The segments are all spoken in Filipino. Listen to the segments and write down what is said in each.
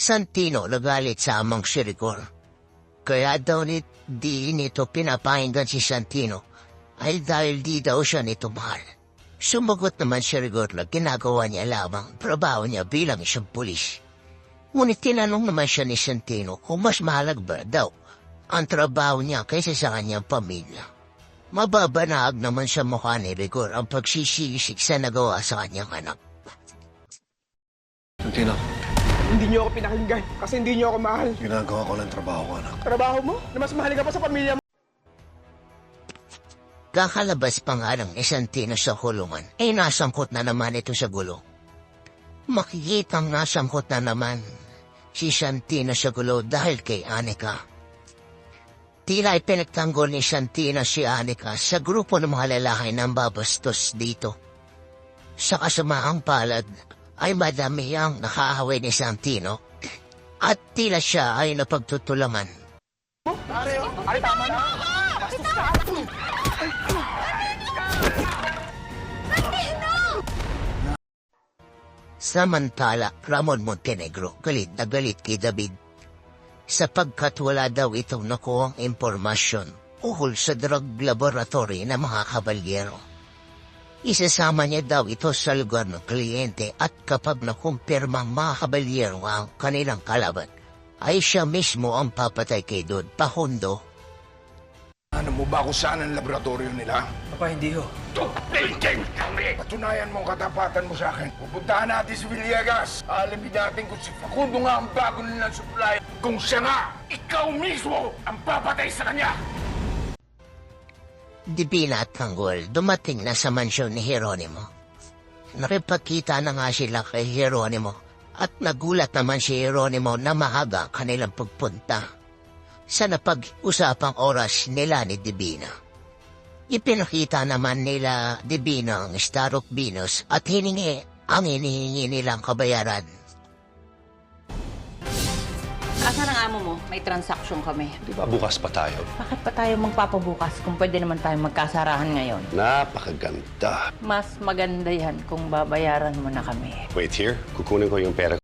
Santino nagalit sa amang si Rigor. Kaya daw di nito pinapahinggan si Santino ay dahil di daw siya nito mahal. Sumagot naman si Rigor na ginagawa niya lamang trabaho niya bilang isang pulis. Ngunit tinanong naman siya ni Santino kung mas mahalaga ba daw ang trabaho niya kaysa sa kanyang pamilya. Mababanahag naman sa mukha ni Rigor ang pagsisisik sa nagawa sa kanyang anak. Santino, Hindi niyo ako pinakinggan kasi hindi niyo ako mahal. ginagawa ko lang trabaho ko, anak. Trabaho mo na mas mahalaga pa sa pamilya mo. Kakalabas pa nga ng Santino sa kulungan, ay nasangkot na naman ito sa gulo. Makikitang nasangkot na naman si Santino sa gulo dahil kay Anika. Tila ay pinagtanggol ni Santino si Anika sa grupo ng mga lalaki ng babastos dito. Sa kasamaang palad ay madami ang nakahaway ni Santino at tila siya ay napagtutulaman. Are, tama na. Bastos ka. Samantala, Ramon Montenegro galit na galit kay David sapagkat wala daw itong nakuhang impormasyon ukol sa drug laboratory ng mga kabalyero. Isasama niya daw ito sa lugar ng kliyente at kapag nakumpirmang mga kabalyero ang kanilang kalaban, ay siya mismo ang papatay kay Don Pahondo. Ano mo ba kung saan ang laboratorio nila? Papa, hindi ho. Tupilin kami! Patunayan mo ang katapatan mo sa akin. Pupuntahan natin si Villegas. Alamin natin kung si Facundo nga ang bago nilang supply. Kung siya nga, ikaw mismo ang papatay sa kanya! Dibina at Tanggol dumating na sa mansyon ni Jeronimo. Nakipagkita na nga sila kay Jeronimo at nagulat naman si Jeronimo na maaga kanilang pagpunta sa napag-usapang oras nila ni Divina. Ipinakita naman nila Divina ang Star of Venus at hiningi ang hinihingi nilang kabayaran. Asan ang amo mo? May transaction kami. Di ba bukas pa tayo? Bakit pa tayo magpapabukas kung pwede naman tayo magkasarahan ngayon? Napakaganda. Mas maganda yan kung babayaran mo na kami. Wait here, kukunin ko yung pera.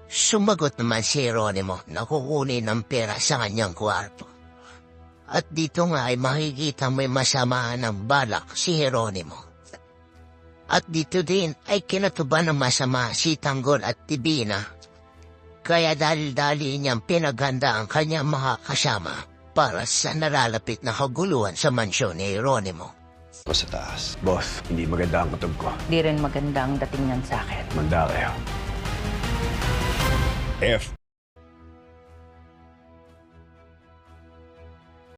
Sumagot naman si Jeronimo na kukunin ng pera sa kanyang kwarto. At dito nga ay makikita may masamaan ng balak si Jeronimo. At dito din ay kinatuban ng masama si Tanggol at Divina. Kaya dali-dali niyang pinaghanda ang kanyang mga kasama para sa nalalapit na kaguluhan sa mansyon ni Jeronimo. O sa taas. Boss, hindi maganda ang kutob ko. Di rin maganda ang dating niyan sa akin. Manda kayo. If